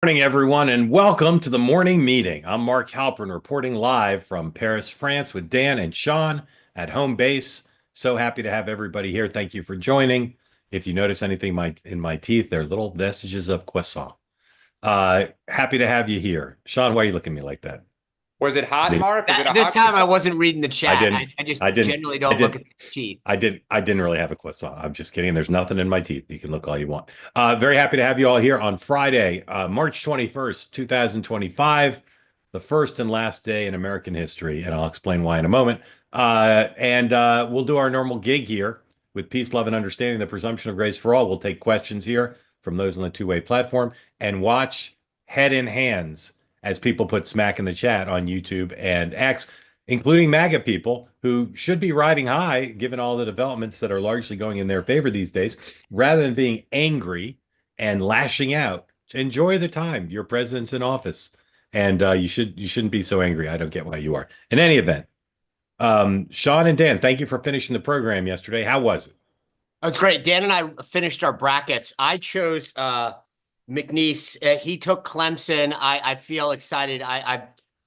Morning, everyone, and welcome to the morning meeting. I'm Mark Halperin reporting live from Paris, France with Dan and Sean at home base. So happy to have everybody here. Thank you for joining. If you notice anything in my teeth, they're little vestiges of croissant. Happy to have you here. Sean, why are you looking at me like that? Was it hot, Did- Mark? Was it a This hot time I croissant? wasn't reading the I chat. didn't, I just I didn't, generally I don't look did, at the teeth. I didn't really have a croissant. I'm just kidding. There's nothing in my teeth. You can look all you want. Very happy to have you all here on Friday, March 21st, 2025, the first and last day in American history, and I'll explain why in a moment. And we'll do our normal gig here with peace, love, and understanding, the presumption of grace for all. We'll take questions here from those on the two-way platform and watch head in hands as people put smack in the chat on YouTube and X, including MAGA people who should be riding high, given all the developments that are largely going in their favor these days, rather than being angry and lashing out. Enjoy the time. Your president's in office, and you shouldn't be so angry. I don't get why you are. In any event, Sean and Dan, thank you for finishing the program yesterday. How was it? That was great. Dan and I finished our brackets. I chose McNeese. He took Clemson. I feel excited. I'm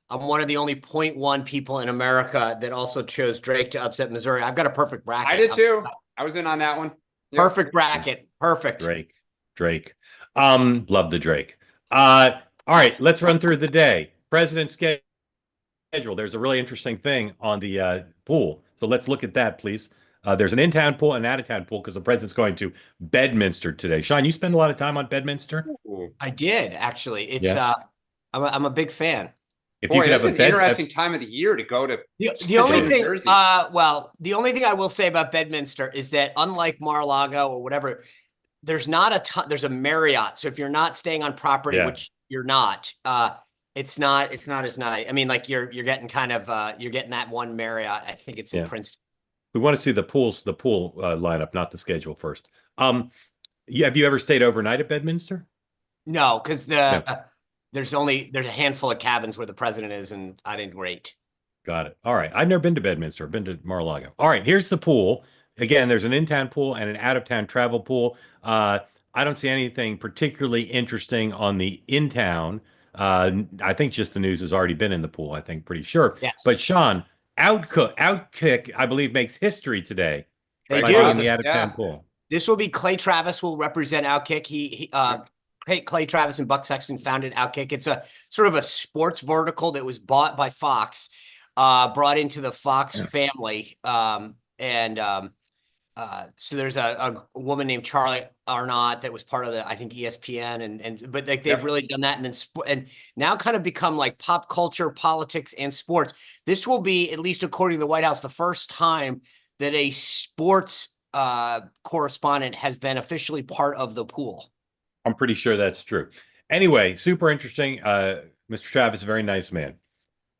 one of the only .1 people in America that also chose Drake to upset Missouri. I've got a perfect bracket. I did too. I was in on that one. Yep. Perfect bracket. Perfect. Drake. Love the Drake. All right, let's run through the day. President's schedule. There's a really interesting thing on the pool. So let's look at that, please. There's an in-town pool and an out-of-town pool because the president's going to Bedminster today. Sean, you spend a lot of time on Bedminster? Ooh. I did actually. It's Yeah. I'm a big fan. If you Boy, could that's have a an bed, interesting time of the year to go to The only New thing, Jersey. the only thing I will say about Bedminster is that unlike Mar-a-Lago or whatever, there's not a ton. There's a Marriott, so if you're not staying on property, Yeah. which you're not, it's not as nice. I mean, like you're getting kind of you're getting that one Marriott. I think it's in Yeah. Princeton. We want to see the pool lineup, not the schedule first. Have you ever stayed overnight at Bedminster? No, because No. there's a handful of cabins where the president is, and I didn't rate. Got it. All right. I've never been to Bedminster. I've been to Mar-a-Lago. All right. Here's the pool. Again, there's an in-town pool and an out-of-town travel pool. I don't see anything particularly interesting on the in-town. I think just the news has already been in the pool, I think, pretty sure. Yes, But Sean, Outkick, I believe, makes history today they by do. being in the out-of-town Yeah. pool. This will be Clay Travis will represent Outkick. Clay Travis and Buck Sexton founded Outkick. It's a sort of a sports vertical that was bought by Fox, brought into the Fox family. So there's a woman named Charlie Arnott that was part of I think ESPN but like they've really done that and now kind of become like pop culture, politics, and sports. This will be, at least according to the White House, the first time that a sports correspondent has been officially part of the pool. I'm pretty sure that's true. Anyway, super interesting. Mr. Travis, a very nice man.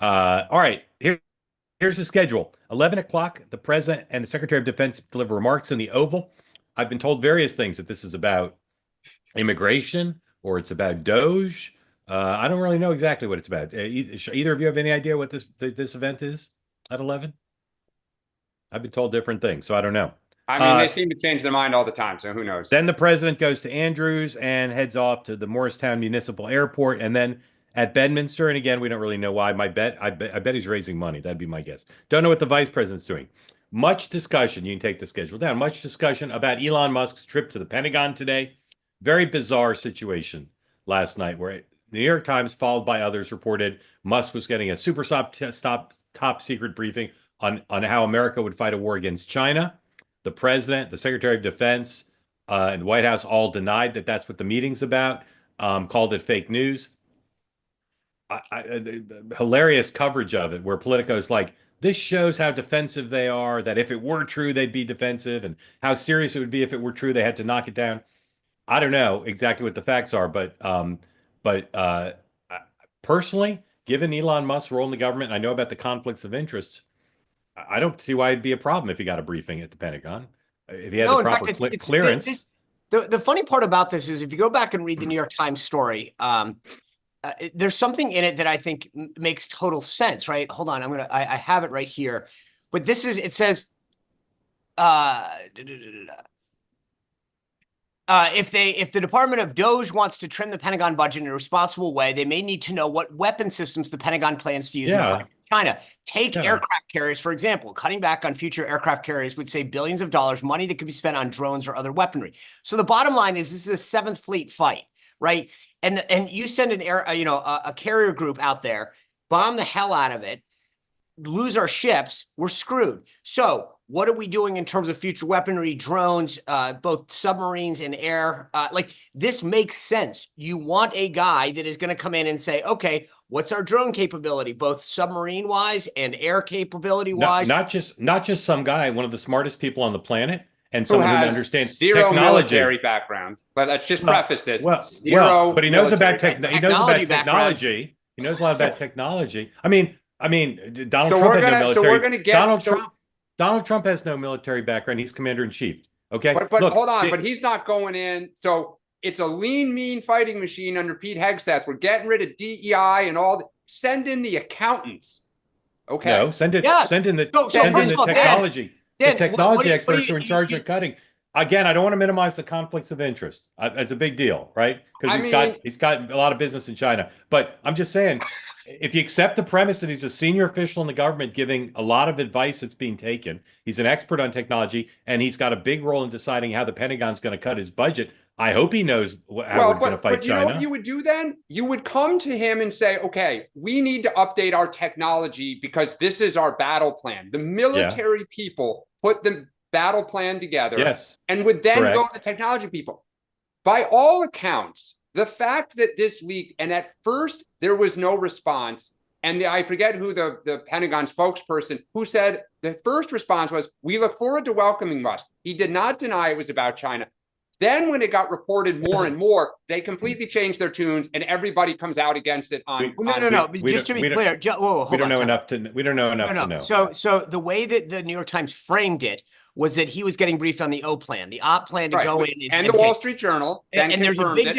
All right, here's the schedule. 11 o'clock, the President and the Secretary of Defense deliver remarks in the Oval. I've been told various things, that this is about immigration or it's about Doge. I don't really know exactly what it's about. Either of you have any idea what this event is at 11? I've been told different things, so I don't know. I mean, they seem to change their mind all the time, so who knows? Then the president goes to Andrews and heads off to the Morristown Municipal Airport, and then at Bedminster. And again, we don't really know why. I bet he's raising money. That'd be my guess. Don't know what the vice president's doing. Much discussion. You can take the schedule down. Much discussion about Elon Musk's trip to the Pentagon today. Very bizarre situation last night, where the New York Times, followed by others, reported Musk was getting a super top secret briefing on how America would fight a war against China. The president, the Secretary of Defense, and the White House all denied that that's what the meeting's about, called it fake news. Hilarious coverage of it, where Politico's like, this shows how defensive they are, that if it were true, they'd be defensive, and how serious it would be if it were true, they had to knock it down. I don't know exactly what the facts are, but personally, given Elon Musk's role in the government, and I know about the conflicts of interest, I don't see why it'd be a problem if he got a briefing at the Pentagon. If he had the proper clearance. The funny part about this is if you go back and read the New York Times story, there's something in it that I think makes total sense, right? Hold on, I have it right here. But it says, if the Department of Doge wants to trim the Pentagon budget in a responsible way, they may need to know what weapon systems the Pentagon plans to use in the fight with China. Take aircraft carriers, for example. Cutting back on future aircraft carriers would save billions of dollars, money that could be spent on drones or other weaponry. So the bottom line is this is a Seventh Fleet fight, right? And you send a carrier group out there, bomb the hell out of it, lose our ships, we're screwed. So what are we doing in terms of future weaponry, drones, both submarines and air? Like, this makes sense. You want a guy that is going to come in and say, okay, what's our drone capability, both submarine wise and air capability wise? Not just some guy, one of the smartest people on the planet, and someone who understands zero technology. military background. But let's just preface this. But he knows about technology. He knows a lot about technology. I mean, Donald So Trump we're had no gonna- military. so we're gonna get- Donald Trump has no military background. He's commander in chief. Okay, But Look, hold on, but he's not going in. So it's a lean, mean fighting machine under Pete Hegseth. We're getting rid of DEI and all. Send in the accountants. Okay. No, send in the technology. Dan, the technology what do experts who are in charge of cutting. Again, I don't want to minimize the conflicts of interest. It's a big deal, right? Because he's got a lot of business in China. But I'm just saying, if you accept the premise that he's a senior official in the government giving a lot of advice that's being taken, he's an expert on technology, and he's got a big role in deciding how the Pentagon's going to cut his budget. I hope he knows how we're going to fight China. You know what you would do then? You would come to him and say, okay, we need to update our technology because this is our battle plan. The military people put the battle plan together, and would then go to the technology people. By all accounts, the fact that this leaked, and at first there was no response, and I forget who the Pentagon spokesperson who said the first response was, we look forward to welcoming us. He did not deny it was about China. Then when it got reported more and more, they completely changed their tunes, and everybody comes out against it on. No. Just to be clear, we don't know enough to know. So the way that the New York Times framed it was that he was getting briefed on the O plan, the op plan to go in, and the Wall Street Journal. And there's a big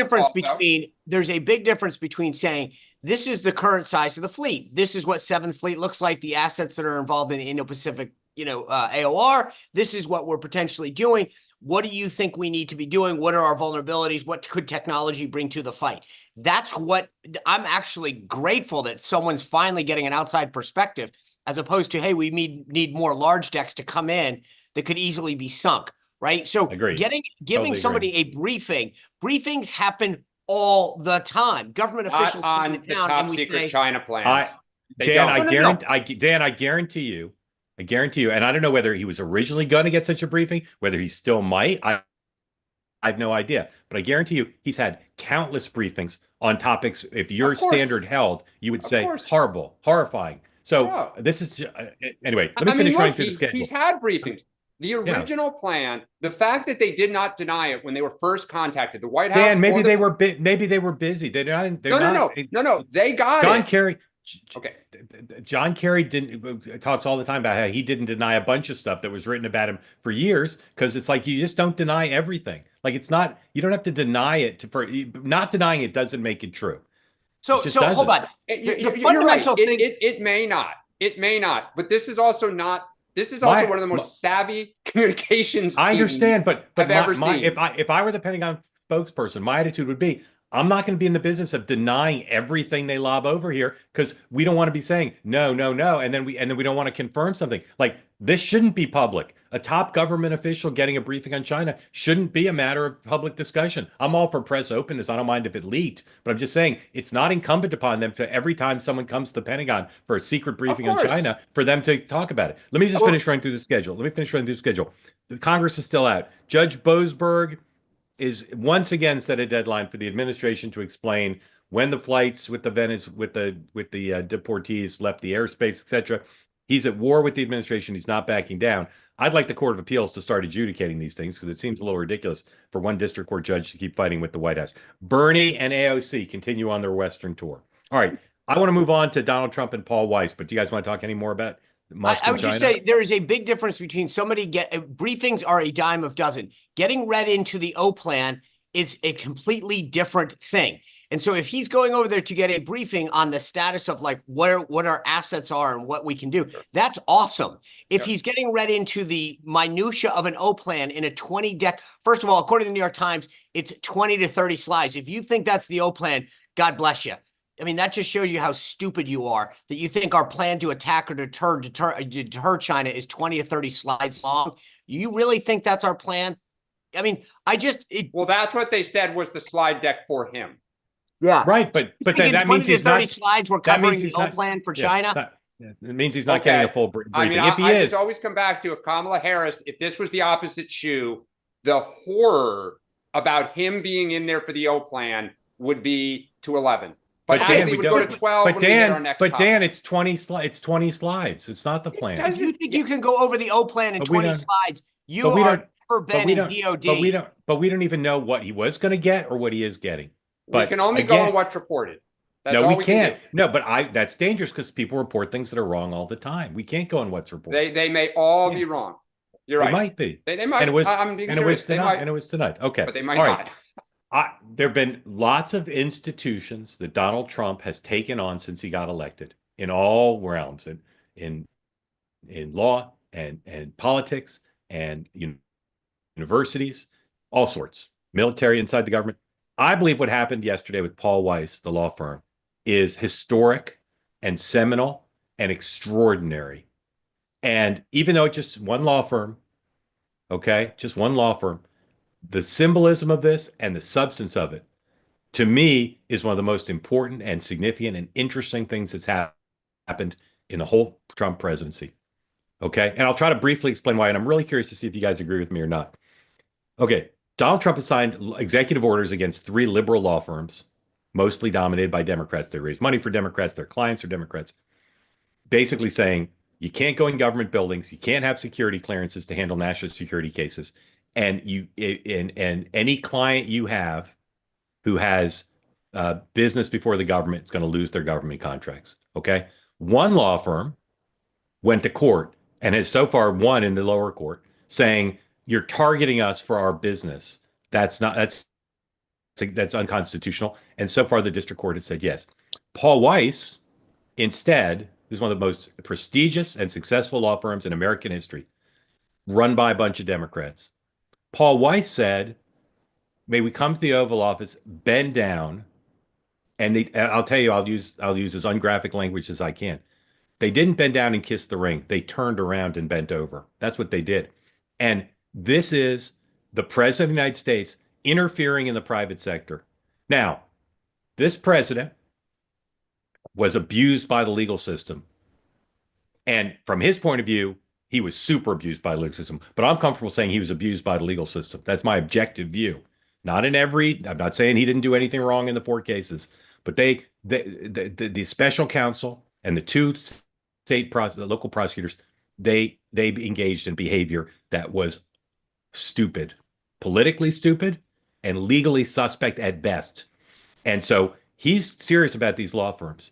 difference between saying this is the current size of the fleet. This is what Seventh Fleet looks like. The assets that are involved in the Indo-Pacific, AOR. This is what we're potentially doing. What do you think we need to be doing? What are our vulnerabilities? What could technology bring to the fight? That's what I'm actually grateful that someone's finally getting an outside perspective, as opposed to, hey, we need more large decks to come in that could easily be sunk, right? So giving somebody a briefing, briefings happen all the time. Government officials on the top secret China plans. Dan, I guarantee you, and I don't know whether he was originally going to get such a briefing, whether he still might. I have no idea, but I guarantee you he's had countless briefings on topics. If your standard held, you would say horrible, horrifying. So this is anyway. Let me finish running through the schedule. He's had briefings. The original plan, the fact that they did not deny it when they were first contacted, the White House. Dan, maybe they were busy. They're not. No. They got John it. Kerry. Okay. John Kerry talks all the time about how he didn't deny a bunch of stuff that was written about him for years, because it's like you just don't deny everything. Like, it's not, you don't have to deny it for not denying it doesn't make it true. So hold on. You're right. It may not. But this is also not. This is also one of the most savvy communications. I understand, but I've ever seen. If I were the Pentagon spokesperson, my attitude would be, I'm not going to be in the business of denying everything they lob over here, because we don't want to be saying no, and then we don't want to confirm something. Like, this shouldn't be public. A top government official getting a briefing on China shouldn't be a matter of public discussion. I'm all for press openness. I don't mind if it leaked, but I'm just saying it's not incumbent upon them for every time someone comes to the Pentagon for a secret briefing on China for them to talk about it. Let me just finish running through the schedule. The Congress is still out. Judge Boasberg is once again set a deadline for the administration to explain when the flights with the deportees left the airspace, etc. He's at war with the administration. He's not backing down. I'd like the Court of Appeals to start adjudicating these things, because it seems a little ridiculous for one district court judge to keep fighting with the White House. Bernie and AOC continue on their Western tour. All right. I want to move on to Donald Trump and Paul Weiss, but do you guys want to talk any more about Moscow, I would just say there is a big difference between briefings are a dime a dozen. Getting read into the O plan is a completely different thing. And so if he's going over there to get a briefing on the status of like what our assets are and what we can do, that's awesome. If he's getting read into the minutia of an O plan in a 20-deck, first of all, according to the New York Times, it's 20 to 30 slides. If you think that's the O plan, God bless you. I mean, that just shows you how stupid you are, that you think our plan to attack or deter China is 20 to 30 slides long. You really think that's our plan? I mean, well, that's what they said was the slide deck for him. Yeah. Right. But that means he's 30 slides we're covering the whole plan for China. It means he's not getting a full briefing. I mean, I just always come back to, if Kamala Harris, if this was the opposite shoe, the horror about him being in there for the O plan would be to 11. But Dan, we would go to 12 when we get our next topic. Dan, it's 20 slides. It's 20 slides. It's not the plan. If you think you can go over the O plan in 20 slides, you are never been in DOD. But we don't even know what he was going to get or what he is getting. But we can only go on what's reported. That's no, we can't. No, but that's dangerous because people report things that are wrong all the time. We can't go on what's reported. They may all be wrong. You're right. They might be. They might. And it was, I'm being and serious. it was tonight. Okay. But they might not. There have been lots of institutions that Donald Trump has taken on since he got elected in all realms, in law and politics and universities, all sorts, military inside the government. I believe what happened yesterday with Paul Weiss, the law firm, is historic and seminal and extraordinary. And even though it's just one law firm, just one law firm, the symbolism of this and the substance of it, to me, is one of the most important and significant and interesting things that's happened in the whole Trump presidency. Okay. And I'll try to briefly explain why. And I'm really curious to see if you guys agree with me or not. Okay. Donald Trump has signed executive orders against 3 liberal law firms, mostly dominated by Democrats. They raise money for Democrats. Their clients are Democrats, basically saying you can't go in government buildings. You can't have security clearances to handle national security cases. And any client you have who has business before the government is going to lose their government contracts. Okay. One law firm went to court and has so far won in the lower court, saying you're targeting us for our business. That's unconstitutional. And so far the district court has said yes. Paul Weiss, instead, is one of the most prestigious and successful law firms in American history, run by a bunch of Democrats. Paul Weiss said, may we come to the Oval Office, bend down, and I'll tell you, I'll use as ungraphic language as I can. They didn't bend down and kiss the ring. They turned around and bent over. That's what they did. And this is the president of the United States interfering in the private sector. Now, this president was abused by the legal system. And from his point of view, he was super abused by the legal system. But I'm comfortable saying he was abused by the legal system. That's my objective view. I'm not saying he didn't do anything wrong in the 4 cases, but the special counsel and the 2 local prosecutors, they engaged in behavior that was stupid, politically stupid, and legally suspect at best. And so he's serious about these law firms.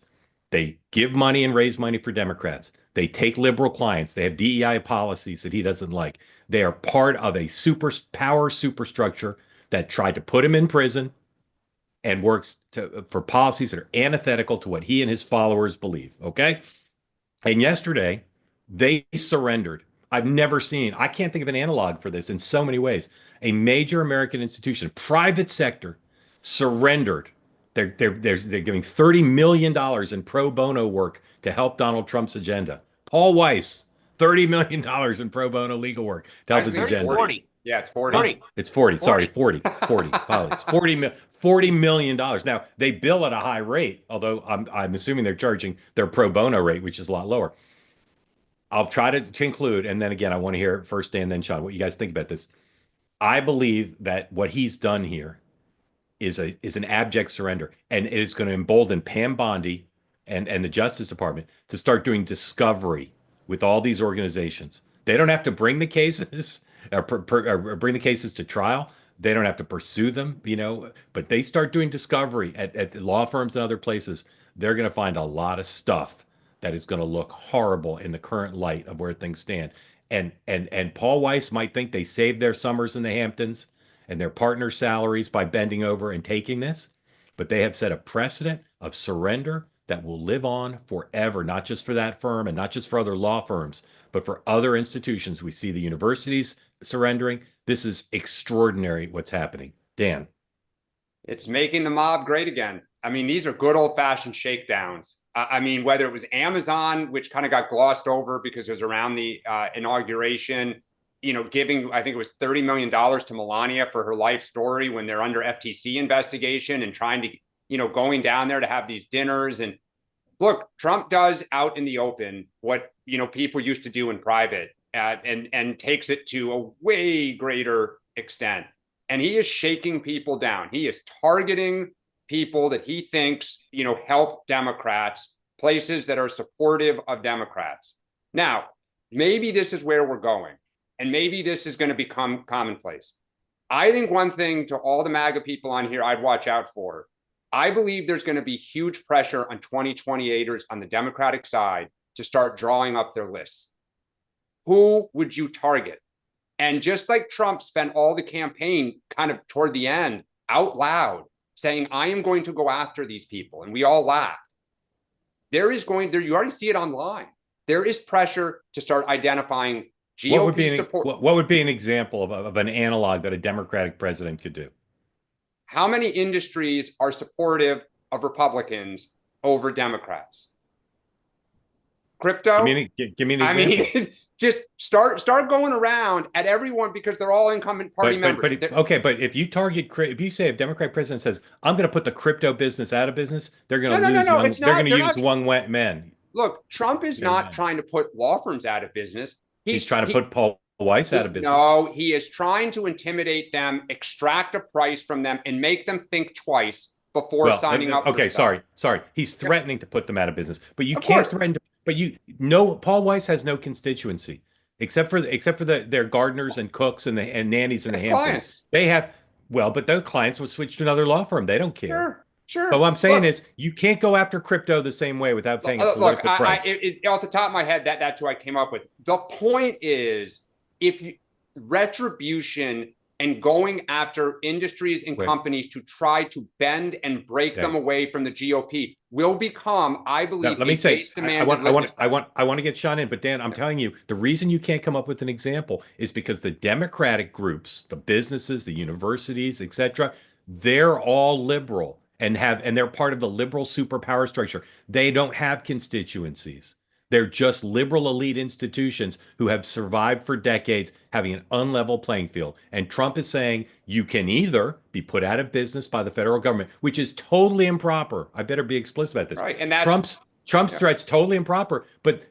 They give money and raise money for Democrats. They take liberal clients. They have DEI policies that he doesn't like. They are part of a power superstructure that tried to put him in prison and works for policies that are antithetical to what he and his followers believe. Okay. And yesterday, they surrendered. I can't think of an analog for this in so many ways. A major American institution, private sector, surrendered. They're giving $30 million in pro bono work to help Donald Trump's agenda. Paul Weiss, $30 million in pro bono legal work to help his agenda. 40. Yeah, it's 40. It's 40. Sorry, 40. Apologies. $40 million. Now, they bill at a high rate, although I'm assuming they're charging their pro bono rate, which is a lot lower. I'll try to conclude, and then again, I want to hear first Dan, then Sean, what you guys think about this. I believe that what he's done here is an abject surrender, and it is going to embolden Pam Bondi and the Justice Department to start doing discovery with all these organizations. They don't have to bring the cases or bring the cases to trial. They don't have to pursue them, but they start doing discovery at law firms and other places. They're going to find a lot of stuff that is going to look horrible in the current light of where things stand. And Paul Weiss might think they saved their summers in the Hamptons and their partner salaries by bending over and taking this, but they have set a precedent of surrender that will live on forever, not just for that firm and not just for other law firms, but for other institutions. We see the universities surrendering. This is extraordinary what's happening. Dan. It's making the mob great again. I mean, these are good old-fashioned shakedowns. I mean, whether it was Amazon, which kind of got glossed over because it was around the inauguration, giving, I think it was $30 million to Melania for her life story when they're under FTC investigation and trying to, going down there to have these dinners. And look, Trump does out in the open what, people used to do in private and takes it to a way greater extent. And he is shaking people down. He is targeting people that he thinks, help Democrats, places that are supportive of Democrats. Now, maybe this is where we're going, and maybe this is going to become commonplace. I think one thing to all the MAGA people on here I'd watch out for, I believe there's going to be huge pressure on 2028ers on the Democratic side to start drawing up their lists. Who would you target? And just like Trump spent all the campaign kind of toward the end out loud saying, I am going to go after these people. And we all laughed. You already see it online. There is pressure to start identifying GOP support. What would be an example of an analog that a Democratic president could do? How many industries are supportive of Republicans over Democrats? Crypto? Give me an example. I mean, just start going around at everyone because they're all incumbent party members. But if you if you say a Democratic president says, I'm going to put the crypto business out of business, they're going to use young men. Look, Trump is not trying to put law firms out of business. He's trying to put Paul Weiss out of business. No, he is trying to intimidate them, extract a price from them, and make them think twice before signing up. Okay, sorry. He's threatening to put them out of business, but you can't threaten to. But Paul Weiss has no constituency except for their gardeners and cooks and nannies in the Hamptons. They have, but their clients will switch to another law firm. They don't care. Sure. But what I'm saying is, you can't go after crypto the same way without paying a political price. Off the top of my head, that's who I came up with. The point is, retribution and going after industries and companies to try to bend and break them away from the GOP will become, I believe, let me say, I want to get Sean in, but Dan, I'm telling you, the reason you can't come up with an example is because the Democratic groups, the businesses, the universities, etc., they're all liberal and they're part of the liberal superpower structure. They don't have constituencies. They're just liberal elite institutions who have survived for decades, having an unlevel playing field. And Trump is saying you can either be put out of business by the federal government, which is totally improper. I better be explicit about this. Right, and that's Trump's threat's totally improper. But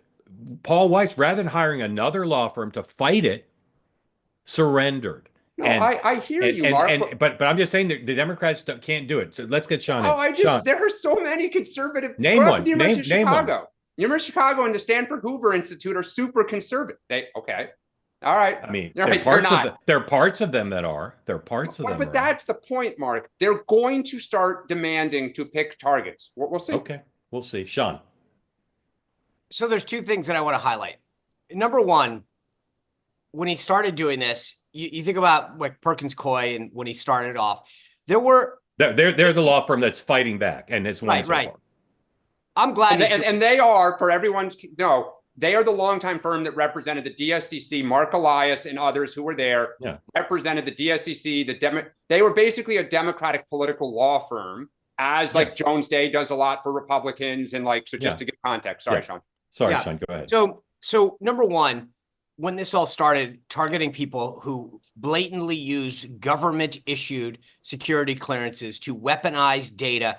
Paul Weiss, rather than hiring another law firm to fight it, surrendered. No, I hear you, Mark. But I'm just saying that the Democrats can't do it. So let's get Sean in. There are so many conservative. Name one. Name one. University of Chicago and the Stanford Hoover Institute are super conservative. All right. I mean, there are parts of them that are. There are parts of them. But that's the point, Mark. They're going to start demanding to pick targets. We'll see. Okay, we'll see. Sean. So there's two things that I want to highlight. Number one, when he started doing this, you think about like Perkins Coie and when he started off, they're the law firm that's fighting back and has won so far. I'm glad. And they are, for everyone's they are the longtime firm that represented the DSCC, Mark Elias and others who were there, represented the DSCC. They were basically a Democratic political law firm, as like Jones Day does a lot for Republicans. And just to give context. Sorry, Sean. Sorry, Sean, go ahead. So number one, when this all started, targeting people who blatantly used government-issued security clearances to weaponize data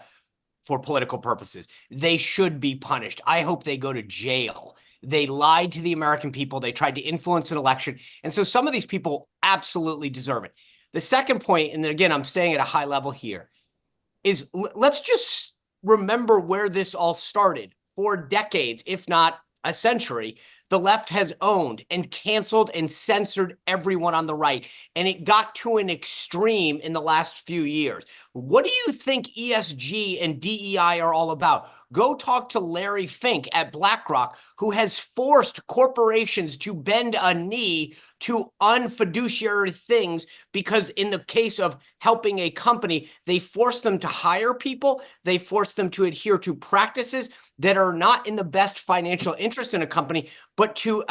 for political purposes, they should be punished. I hope they go to jail. They lied to the American people. They tried to influence an election. And so some of these people absolutely deserve it. The second point, and again, I'm staying at a high level here, is let's just remember where this all started. For decades, if not a century, the left has owned and canceled and censored everyone on the right. And it got to an extreme in the last few years. What do you think ESG and DEI are all about? Go talk to Larry Fink at BlackRock, who has forced corporations to bend a knee to unfiduciary things because in the case of helping a company, they force them to hire people, they force them to adhere to practices that are not in the best financial interest in a company, but to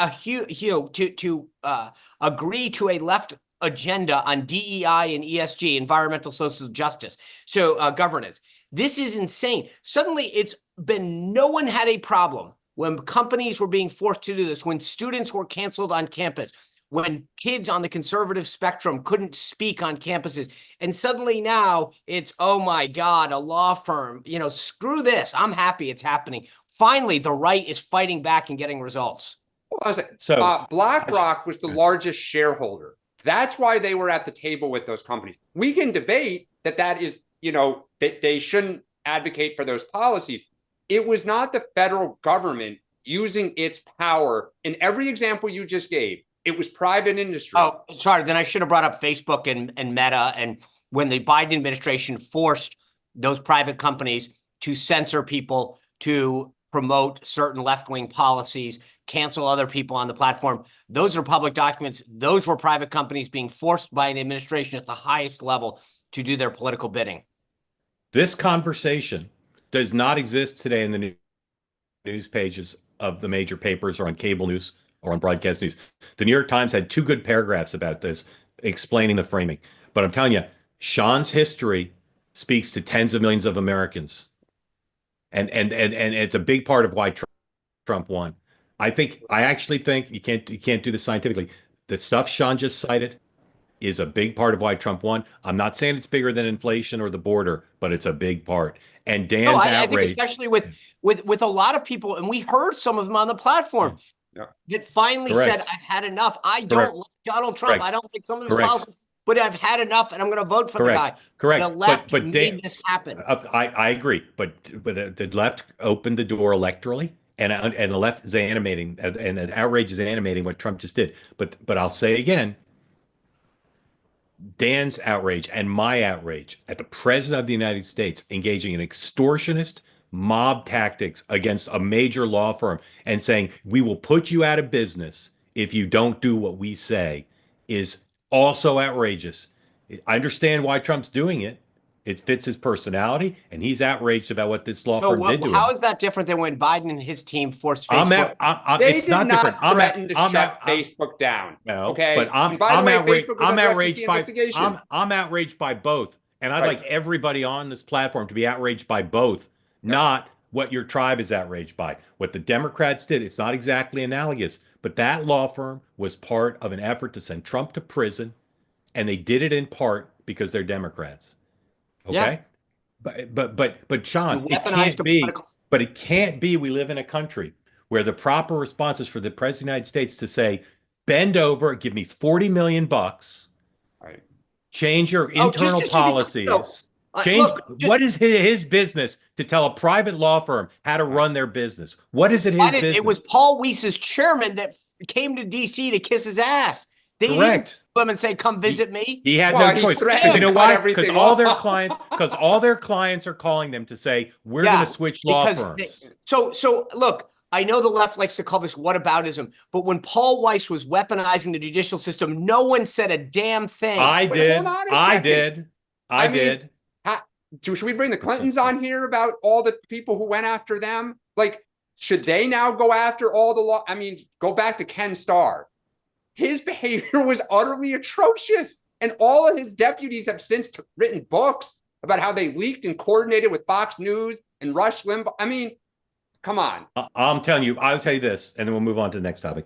agree to a left agenda on DEI and ESG, environmental social justice, so governance. This is insane. Suddenly, it's been no one had a problem when companies were being forced to do this, when students were canceled on campus, when kids on the conservative spectrum couldn't speak on campuses. And suddenly now it's, oh my God, a law firm, screw this. I'm happy it's happening. Finally, the right is fighting back and getting results. So BlackRock was the largest shareholder. That's why they were at the table with those companies. We can debate that is, they shouldn't advocate for those policies. It was not the federal government using its power. In every example you just gave, it was private industry. Oh, sorry. Then I should have brought up Facebook and Meta. And when the Biden administration forced those private companies to censor people, to promote certain left-wing policies, cancel other people on the platform, those are public documents. Those were private companies being forced by an administration at the highest level to do their political bidding. This conversation does not exist today in the news pages of the major papers or on cable news or on broadcast news. The New York Times had 2 good paragraphs about this, explaining the framing. But I'm telling you, Sean's history speaks to tens of millions of Americans. And it's a big part of why Trump won. I actually think you can't do this scientifically. The stuff Sean just cited is a big part of why Trump won. I'm not saying it's bigger than inflation or the border, but it's a big part. And Dan's outrage, I think especially with a lot of people, and we heard some of them on the platform that finally said, "I've had enough. I don't like Donald Trump. I don't like some of his policies, but I've had enough, and I'm going to vote for the guy." Correct. The left made this happen. I agree, but the left opened the door electorally, and the left is animating, and the outrage is animating what Trump just did. But I'll say again, Dan's outrage and my outrage at the president of the United States engaging in extortionist mob tactics against a major law firm and saying, we will put you out of business if you don't do what we say, is also outrageous. I understand why Trump's doing it. It fits his personality, and he's outraged about what this law firm did to him. How is that different than when Biden and his team forced Facebook? They did not threaten to shut Facebook down. No, okay. But I'm outraged by both, and I'd like everybody on this platform to be outraged by both, not what your tribe is outraged by. What the Democrats did, it's not exactly analogous, but that law firm was part of an effort to send Trump to prison, and they did it in part because they're Democrats. Okay. But Sean, it can't be we live in a country where the proper response is for the president of the United States to say, bend over, give me $40 million, change your internal policies. What is his business to tell a private law firm how to run their business? What is it his business? It was Paul Weiss's chairman that came to D.C. to kiss his ass. They Correct. Them and say, "Come visit me." He had no choice. Because you know why? Because all their clients are calling them to say, "We're going to switch law firms." So look, I know the left likes to call this whataboutism, but when Paul Weiss was weaponizing the judicial system, no one said a damn thing. I did. Should we bring the Clintons on here about all the people who went after them? Like, should they now go after all the law? I mean, go back to Ken Starr. His behavior was utterly atrocious. And all of his deputies have since written books about how they leaked and coordinated with Fox News and Rush Limbaugh. I mean, come on. I'll tell you this, and then we'll move on to the next topic.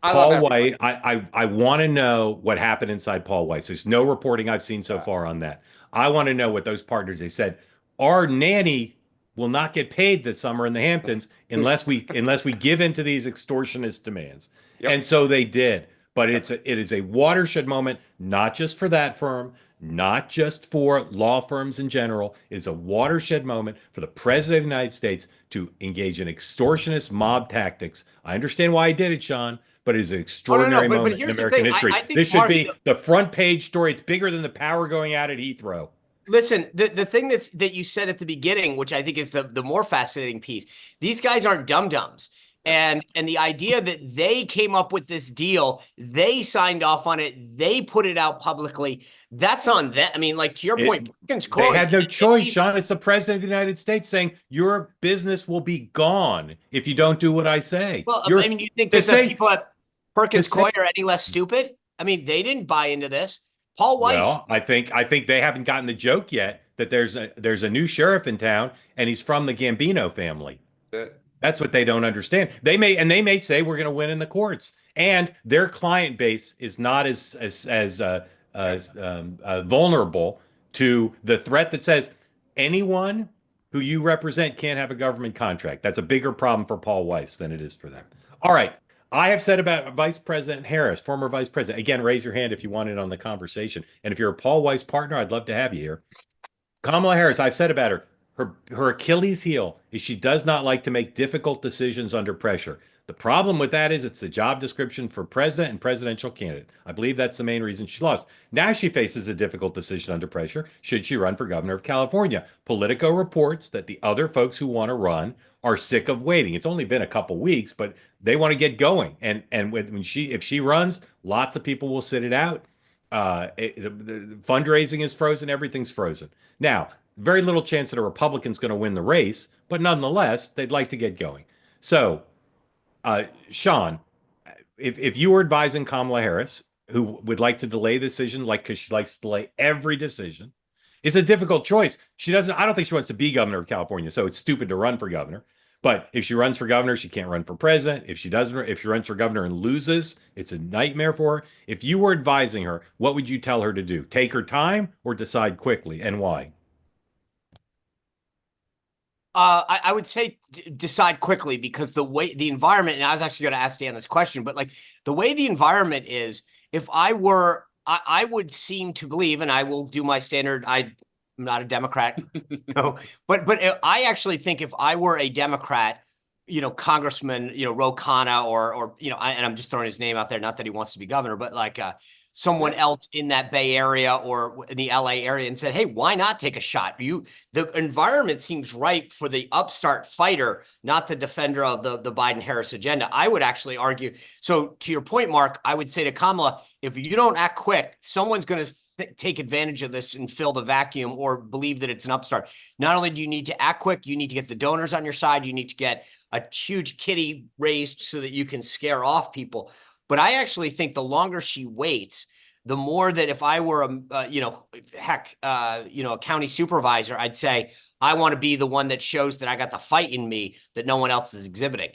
Paul Weiss, I want to know what happened inside Paul Weiss. There's no reporting I've seen so far on that. I want to know what those partners, they said, our nanny will not get paid this summer in the Hamptons unless we give in to these extortionist demands. And so they did. But it is a watershed moment, not just for that firm, not just for law firms in general. It's a watershed moment for the president of the United States to engage in extortionist mob tactics. I understand why he did it, Sean, but it is an extraordinary moment in American history. I think this should be the front page story. It's bigger than the power going out at Heathrow. Listen, the thing that you said at the beginning, which I think is the more fascinating piece, these guys aren't dum-dums. And the idea that they came up with this deal, they signed off on it, they put it out publicly, that's on them. I mean, like, to your point, they had no choice, Sean. It's the president of the United States saying your business will be gone if you don't do what I say. Well, I mean, you think that the people at Perkins Coie are any less stupid? I mean, they didn't buy into this. Paul Weiss. Well, I think they haven't gotten the joke yet that there's a new sheriff in town and he's from the Gambino family. That's what they don't understand. They may say we're going to win in the courts, and their client base is not as vulnerable to the threat that says anyone who you represent can't have a government contract. That's a bigger problem for Paul Weiss than it is for them. All right. I have said about Vice President Harris, former Vice President. Again, raise your hand if you want it on the conversation. And if you're a Paul Weiss partner, I'd love to have you here. Kamala Harris, I've said about her Achilles heel is she does not like to make difficult decisions under pressure. The problem with that is it's the job description for president and presidential candidate. I believe that's the main reason she lost. Now she faces a difficult decision under pressure. Should she run for governor of California? Politico reports that the other folks who want to run are sick of waiting. It's only been a couple weeks, but they want to get going. And if she runs, lots of people will sit it out. The fundraising is frozen. Everything's frozen. Now, very little chance that a Republican's going to win the race, but nonetheless, they'd like to get going. So, Sean, if you were advising Kamala Harris, who would like to delay the decision, because she likes to delay every decision, it's a difficult choice. I don't think she wants to be governor of California, so it's stupid to run for governor. But if she runs for governor, she can't run for president. If she runs for governor and loses, it's a nightmare for her. If you were advising her, what would you tell her to do? Take her time or decide quickly, and why? I would say decide quickly, because the way the environment, and I was actually going to ask Dan this question, but like the way the environment is, if I would seem to believe, and I will do my standard, I'm not a Democrat, no, but I actually think if I were a Democrat, Congressman, Ro Khanna, or and I'm just throwing his name out there, not that he wants to be governor, but like someone else in that Bay Area or in the LA area, and said, hey, why not take a shot? The environment seems ripe for the upstart fighter, not the defender of the Biden-Harris agenda. I would actually argue. So to your point, Mark, I would say to Kamala, if you don't act quick, someone's going to take advantage of this and fill the vacuum or believe that it's an upstart. Not only do you need to act quick, you need to get the donors on your side. You need to get a huge kitty raised so that you can scare off people. But I actually think the longer she waits, the more that if I were a county supervisor, I'd say I want to be the one that shows that I got the fight in me that no one else is exhibiting.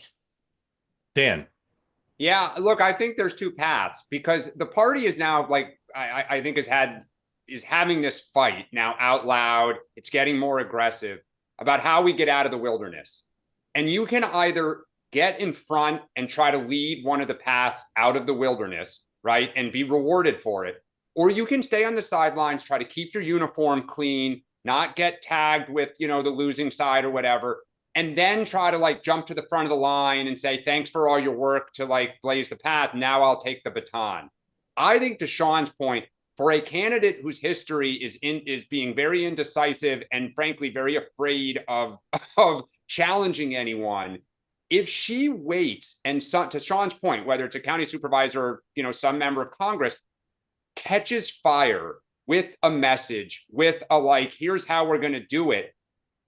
Dan. Yeah, look, I think there's two paths, because the party is now, like, I think is having this fight now out loud. It's getting more aggressive about how we get out of the wilderness. And you can either get in front and try to lead one of the paths out of the wilderness, right, and be rewarded for it. Or you can stay on the sidelines, try to keep your uniform clean, not get tagged with, the losing side or whatever, and then try to like jump to the front of the line and say, thanks for all your work to like blaze the path. Now I'll take the baton. I think, to Sean's point, for a candidate whose history is being very indecisive and frankly very afraid of challenging anyone, if she waits and to Sean's point, whether it's a county supervisor or, some member of Congress, catches fire with a message, with a like, here's how we're going to do it,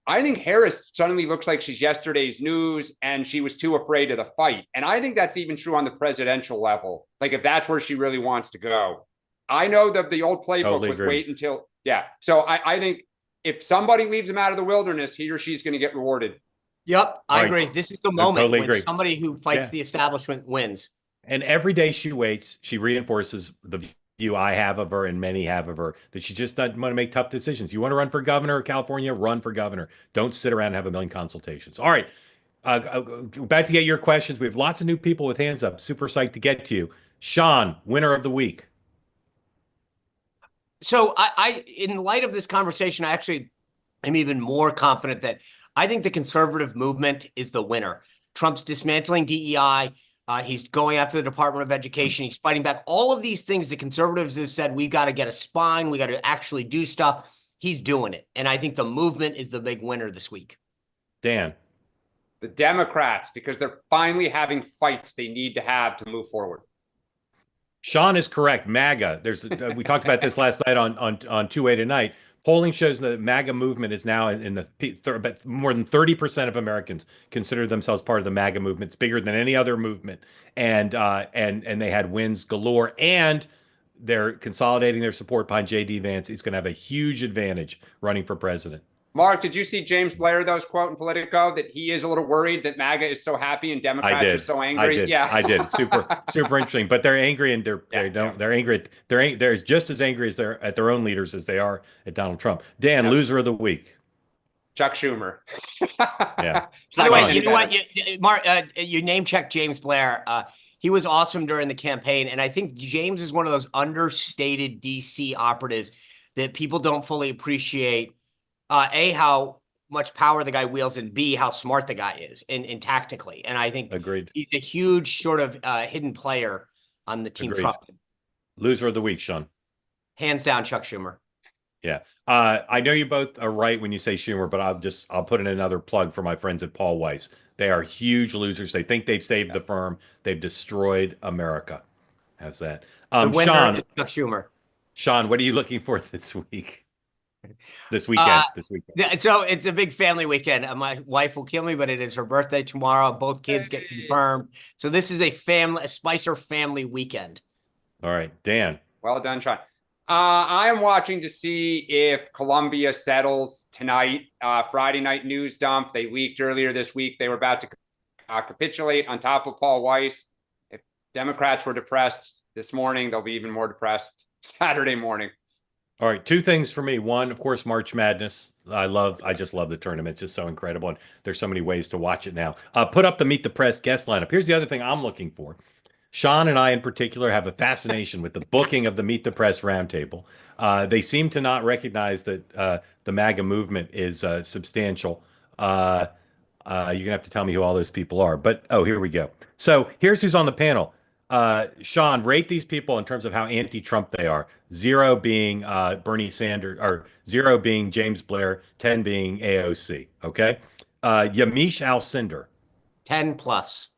I think Harris suddenly looks like she's yesterday's news and she was too afraid of the fight. And I think that's even true on the presidential level. Like, if that's where she really wants to go. I know that the old playbook was wait until, yeah. So I think if somebody leaves him out of the wilderness, he or she's going to get rewarded. Yep, I agree. This is the moment when somebody who fights the establishment wins. And every day she waits, she reinforces the view I have of her and many have of her, that she just doesn't want to make tough decisions. You want to run for governor of California, run for governor. Don't sit around and have a million consultations. All right. Back to get your questions. We have lots of new people with hands up. Super psyched to get to you. Sean, winner of the week. So in light of this conversation, I actually am even more confident that I think the conservative movement is the winner. Trump's dismantling DEI. He's going after the Department of Education. He's fighting back. All of these things the conservatives have said, we got to get a spine. We got to actually do stuff. He's doing it. And I think the movement is the big winner this week. Dan. The Democrats, because they're finally having fights they need to have to move forward. Sean is correct. MAGA. We talked about this last night on Two-Way Tonight. Polling shows that the MAGA movement is now in the more than 30% of Americans consider themselves part of the MAGA movement. It's bigger than any other movement, and they had wins galore. And they're consolidating their support behind J.D. Vance. He's going to have a huge advantage running for president. Mark, did you see James Blair, those quote in Politico, that he is a little worried that MAGA is so happy and Democrats are so angry? I did. Yeah, I did. Super interesting. But they're angry, and they're angry. They're just as angry as they're at their own leaders as they are at Donald Trump. Dan, loser of the week. Chuck Schumer. Yeah. By the way, you know what, Mark? You name checked James Blair. He was awesome during the campaign, and I think James is one of those understated DC operatives that people don't fully appreciate. A, how much power the guy wields, and B, how smart the guy is and tactically. And I think he's a huge sort of hidden player on the team Trump. Loser of the week, Sean. Hands down, Chuck Schumer. Yeah. I know you both are right when you say Schumer, but I'll put in another plug for my friends at Paul Weiss. They are huge losers. They think they've saved the firm. They've destroyed America. How's that? The winner, Sean, Chuck Schumer. Sean, what are you looking for this week? This weekend. So it's a big family weekend. My wife will kill me, but it is her birthday tomorrow. Both kids get confirmed. So this is a Spicer family weekend. All right, Dan. Well done, Sean. I am watching to see if Columbia settles tonight. Friday night news dump. They leaked earlier this week. They were about to capitulate on top of Paul Weiss. If Democrats were depressed this morning, they'll be even more depressed Saturday morning. All right, two things for me. One, of course, March Madness. I just love the tournament. It's just so incredible, and there's so many ways to watch it now. Put up the Meet the Press guest lineup. Here's the other thing I'm looking for. Sean and I, in particular, have a fascination with the booking of the Meet the Press roundtable. They seem to not recognize that the MAGA movement is substantial. You're gonna have to tell me who all those people are. But here we go. So here's who's on the panel. Sean, rate these people in terms of how anti-Trump they are. 0 being Bernie Sanders, or 0 being James Blair, 10 being AOC. Okay. Yamiche Alcindor. 10 plus.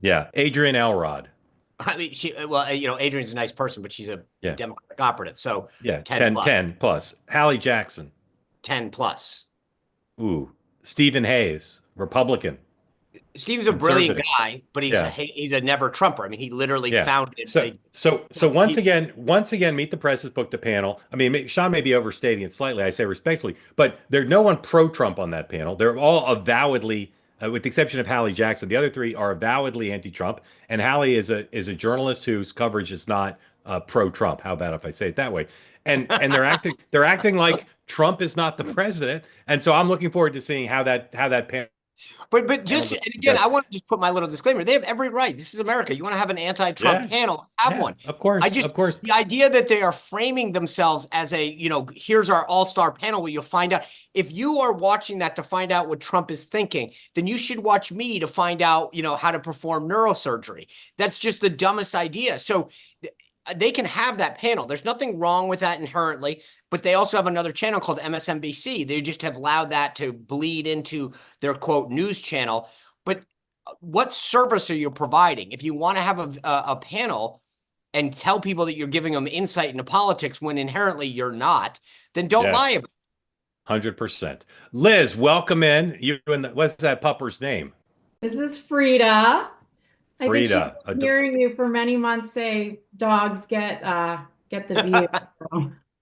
Yeah. Adrienne Elrod. I mean, Adrienne's a nice person, but she's a Democratic operative. So yeah, 10 plus. 10 plus. Hallie Jackson. 10 plus. Ooh. Stephen Hayes, Republican. Steve's a brilliant guy, but he's a never Trumper. I mean, he literally founded. So once again, Meet the Press has booked a panel. I mean, Sean may be overstating it slightly, I say respectfully, but there's no one pro-Trump on that panel. They're all avowedly, with the exception of Hallie Jackson, the other three are avowedly anti-Trump. And Hallie is a journalist whose coverage is not pro-Trump. How about if I say it that way? And they're acting like Trump is not the president. And so I'm looking forward to seeing how that panel. But just, and again, I want to just put my little disclaimer. They have every right. This is America. You want to have an anti-Trump panel, have one. Of course. Of course. The idea that they are framing themselves as here's our all-star panel where you'll find out. If you are watching that to find out what Trump is thinking, then you should watch me to find out, how to perform neurosurgery. That's just the dumbest idea. So they can have that panel. There's nothing wrong with that inherently, but they also have another channel called MSNBC. They just have allowed that to bleed into their quote news channel. But what service are you providing? If you want to have a panel and tell people that you're giving them insight into politics when inherently you're not, then don't lie about it. 100%. Liz, welcome in. What's that pupper's name? This is Frida. Frida. I think she's hearing you for many months say dogs get the view.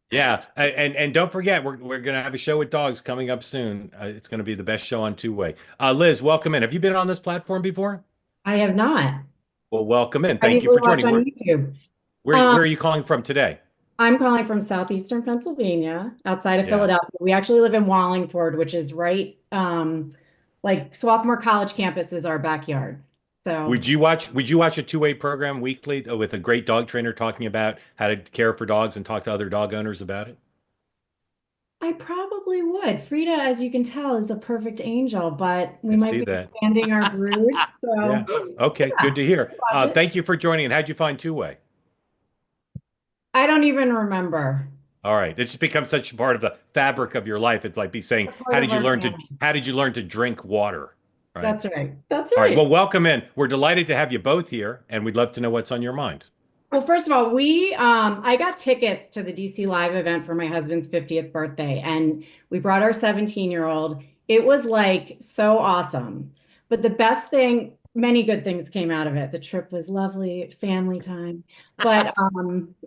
Yeah, and don't forget, we're gonna have a show with dogs coming up soon. It's gonna be the best show on Two-Way. Liz, welcome in. Have you been on this platform before? I have not. Well, welcome in. Thank you for joining. On YouTube. Where are you calling from today? I'm calling from southeastern Pennsylvania, outside of Philadelphia. We actually live in Wallingford, which is right, like Swarthmore College campus is our backyard. So would you watch a two-way program weekly with a great dog trainer talking about how to care for dogs and talk to other dog owners about it? I probably would. Frida, as you can tell, is a perfect angel, but we I might see be that. expanding our brood. Yeah. So Okay, yeah, good to hear. watch it. Thank you for joining. And how'd you find two-way? I don't even remember. All right. It's just become such a part of the fabric of your life. It's like be saying, A part of our family. how did you learn to drink water? Right. That's right. That's All right. right. Well, welcome in. We're delighted to have you both here, and we'd love to know what's on your mind. Well, first of all, I got tickets to the DC Live event for my husband's 50th birthday, and we brought our 17-year-old. It was like so awesome. But the best thing, many good things came out of it. The trip was lovely, family time. But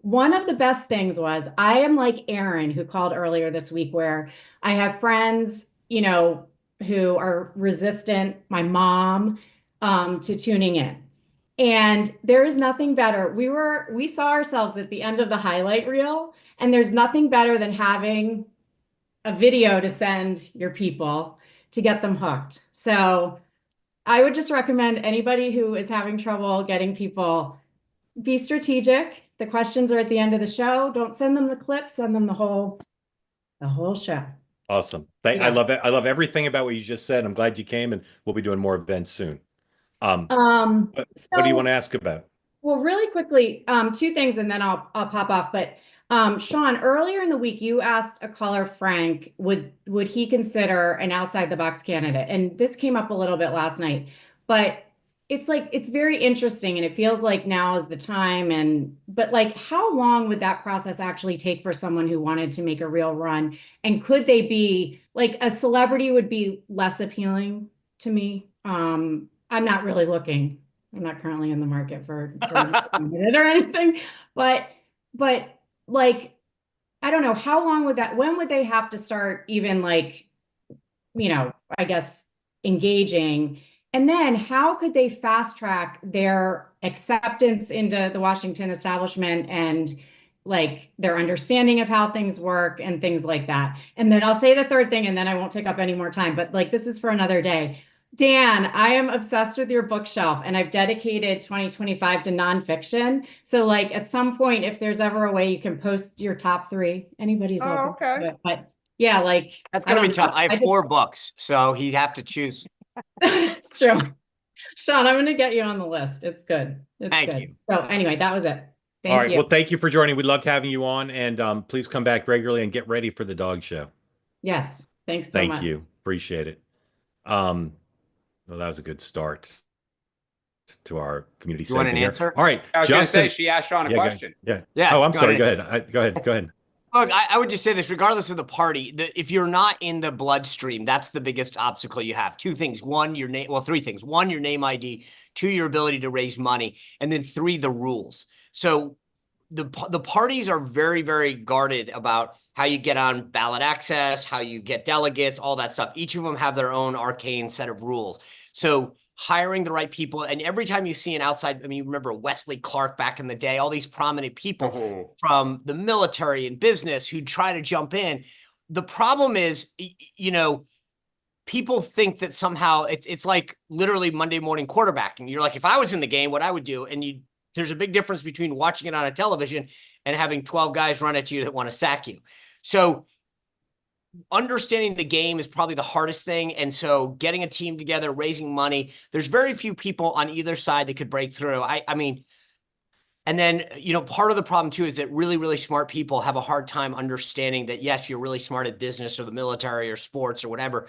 one of the best things was I am like Aaron, who called earlier this week, where I have friends, who are resistant, my mom, to tuning in. And there is nothing better. We saw ourselves at the end of the highlight reel, and there's nothing better than having a video to send your people to get them hooked. So I would just recommend anybody who is having trouble getting people, be strategic. The questions are at the end of the show. Don't send them the clip, send them the whole show. Awesome. Yeah. I love it. I love everything about what you just said. I'm glad you came, and we'll be doing more events soon. What do you want to ask about? Well, really quickly, two things, and then I'll pop off. But Sean, earlier in the week, you asked a caller, Frank, would he consider an outside the box candidate? And this came up a little bit last night, but it's very interesting, and it feels like now is the time. But like, how long would that process actually take for someone who wanted to make a real run? And could they be like a celebrity would be less appealing to me? I'm not really looking. I'm not currently in the market for it or anything, but like, I don't know, how long would when would they have to start even like, I guess engaging? And then how could they fast track their acceptance into the Washington establishment and like their understanding of how things work and things like that? And then I'll say the third thing, and then I won't take up any more time, but like, this is for another day. Dan, I am obsessed with your bookshelf, and I've dedicated 2025 to nonfiction. So like at some point, if there's ever a way you can post your top 3, anybody's welcome to it. But yeah, like that's gonna be tough. I have 4 books, so he'd have to choose. It's true. Sean, I'm gonna get you on the list. It's good. Thank you. So anyway, that was it. All right. Well, thank you for joining. We loved having you on, and please come back regularly and get ready for the dog show. Yes. Thanks so much. Thank you. Appreciate it. Well, that was a good start to our community segment. You want an answer? All right. I was going to say, she asked Sean a question. Yeah. Yeah. Oh, I'm sorry. Go ahead. Go ahead. Look, I would just say this, regardless of the party, if you're not in the bloodstream, that's the biggest obstacle you have. 2 things. 1, your name. Well, 3 things. 1, your name ID. 2, your ability to raise money. And then 3, the rules. So the parties are very, very guarded about how you get on ballot access, how you get delegates, all that stuff. Each of them have their own arcane set of rules. So hiring the right people, and every time you see an outside, I mean, you remember Wesley Clark back in the day, all these prominent people from the military and business who try to jump in. The problem is, people think that somehow it's like literally Monday morning quarterbacking. You're like, if I was in the game, what I would do, and there's a big difference between watching it on a television and having 12 guys run at you that want to sack you. So understanding the game is probably the hardest thing. And so getting a team together, raising money, there's very few people on either side that could break through. I mean, and then, part of the problem too is that really, really smart people have a hard time understanding that, yes, you're really smart at business or the military or sports or whatever.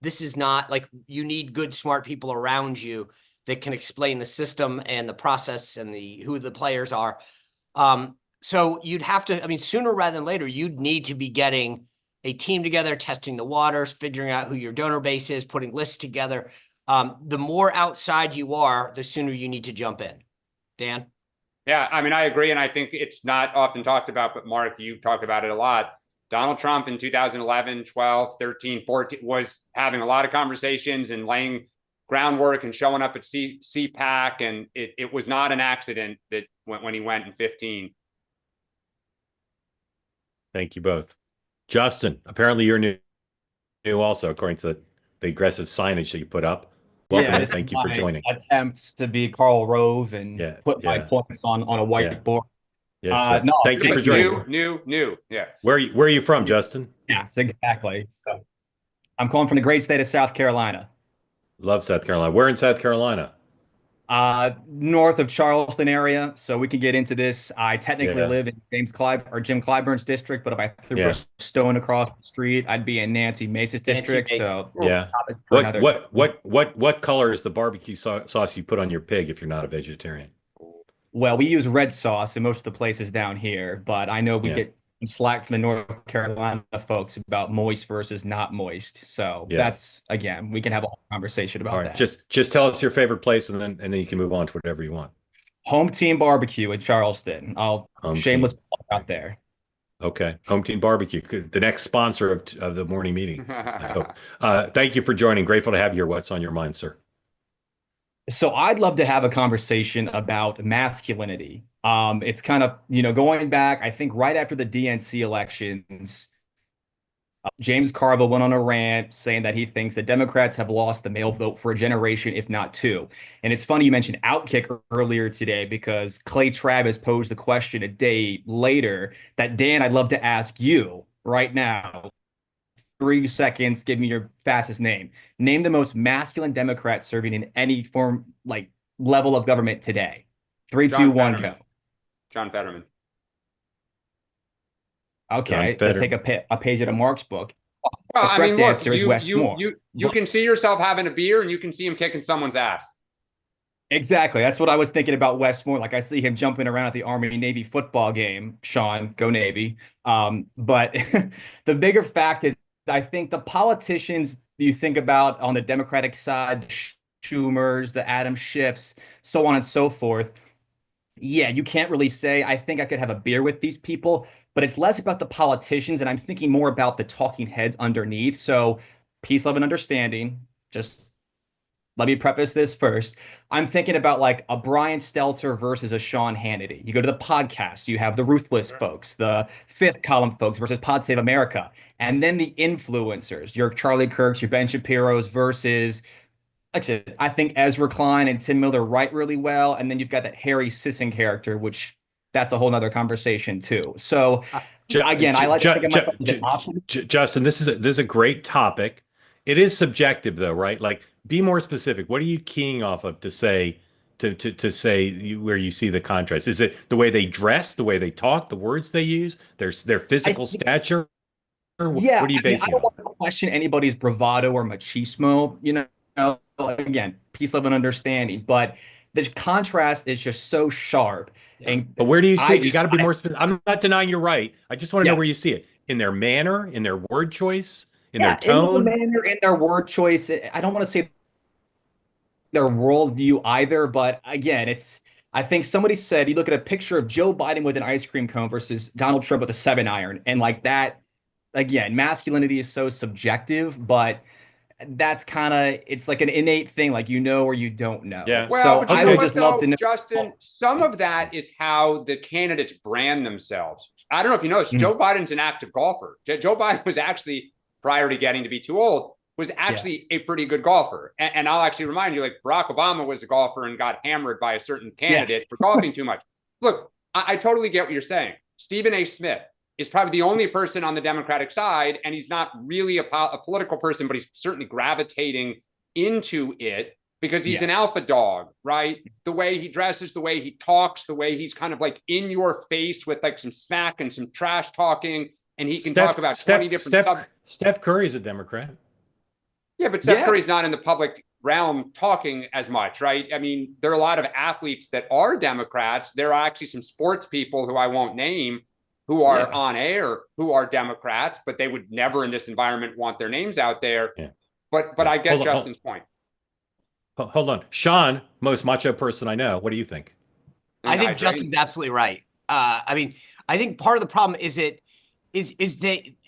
This is not like, you need good, smart people around you that can explain the system and the process and who the players are. So you'd have to, sooner rather than later, you'd need to be getting a team together, testing the waters, figuring out who your donor base is, putting lists together. The more outside you are, the sooner you need to jump in. Dan? Yeah, I agree. And I think it's not often talked about, but Mark, you talk about it a lot. Donald Trump in 2011, 12, 13, 14 was having a lot of conversations and laying groundwork and showing up at CPAC. And it was not an accident that when he went in 15. Thank you both. Justin, apparently you're new also, according to the aggressive signage that you put up. Welcome Yeah, and thank you for joining. Attempts to be Karl Rove and put my points on a whiteboard. Yes, no, thank you for joining. New. Yeah. Where are you from, Justin? Yes, exactly. So I'm calling from the great state of South Carolina. Love South Carolina. Where in South Carolina? North of Charleston area. So we can get into this. I technically live in Jim Clyburn's district, but if I threw a stone across the street, I'd be in Nancy Mace's district. So what color is the barbecue sauce you put on your pig if you're not a vegetarian? Well, we use red sauce in most of the places down here, but I know we get slack from the North Carolina folks about moist versus not moist. So that's, again, we can have a whole conversation about that. Just tell us your favorite place, and then you can move on to whatever you want. Home Team Barbecue in Charleston. Shameless plug out there. Okay, Home Team Barbecue, the next sponsor of the morning meeting. I hope. Thank you for joining. Grateful to have you here. What's on your mind, sir? So I'd love to have a conversation about masculinity. It's kind of, going back, I think right after the DNC elections, James Carville went on a rant saying that he thinks that Democrats have lost the male vote for a generation, if not two. And it's funny you mentioned Outkick earlier today, because Clay Travis posed the question a day later that, Dan, I'd love to ask you right now. 3 seconds, give me your fastest name. Name the most masculine Democrat serving in any form, like level of government today. 3, 2, 1, go. John Fetterman. Okay, to take a page out of Mark's book. Well, the correct answer is Wes Moore. You can see yourself having a beer, and you can see him kicking someone's ass. Exactly. That's what I was thinking about Wes Moore. Like, I see him jumping around at the Army-Navy football game. Sean, go Navy. But the bigger fact is, I think the politicians you think about on the Democratic side, the Schumers, the Adam Schiffs, so on and so forth, you can't really say, I think I could have a beer with these people, but it's less about the politicians, and I'm thinking more about the talking heads underneath. So peace, love, and understanding. Just let me preface this first. I'm thinking about like a Brian Stelter versus a Sean Hannity. You go to the podcast, you have the Ruthless folks, the Fifth Column folks versus Pod Save America. And then the influencers, your Charlie Kirks, your Ben Shapiro's versus, like I said, I think Ezra Klein and Tim Miller write really well. And then you've got that Harry Sisson character, which that's a whole nother conversation too. So again, I like to think of myself as an option. Justin, this is a great topic. It is subjective though, right? Like, be more specific. What are you keying off of to say where you see the contrast? Is it the way they dress, the way they talk, the words they use, their physical stature? What are you basing I don't want to question anybody's bravado or machismo, again, peace, love, and understanding, but the contrast is just so sharp. But where do you see it? You got to be more specific. I'm not denying you're right. I just want to know where you see it. In their manner, in their word choice, in their tone? In their manner, in their word choice. I don't want to say their worldview either, but again, I think somebody said, you look at a picture of Joe Biden with an ice cream cone versus Donald Trump with a 7-iron, and like that, again, masculinity is so subjective, but that's kind of, it's like an innate thing, like or you don't know. Yeah. Well, so I would just love to know, Justin, some of that is how the candidates brand themselves. I don't know if you noticed, Joe Biden's an active golfer. Joe Biden was actually, prior to getting to be too old, was actually a pretty good golfer. And I'll actually remind you, like, Barack Obama was a golfer and got hammered by a certain candidate for golfing too much. Look, I totally get what you're saying. Stephen A. Smith is probably the only person on the Democratic side, and he's not really a political person, but he's certainly gravitating into it because he's an alpha dog, right? The way he dresses, the way he talks, the way he's kind of like in your face with like some smack and some trash talking, and he can talk about 20 different Steph Curry's a Democrat. Yeah, but Steph Curry's not in the public realm talking as much, right? I mean, there are a lot of athletes that are Democrats. There are actually some sports people who I won't name who are on air who are Democrats, but they would never in this environment want their names out there. Yeah. But I get Justin's point. Hold on. Sean, most macho person I know. What do you think? I think Justin's absolutely right. I mean, I think part of the problem is that,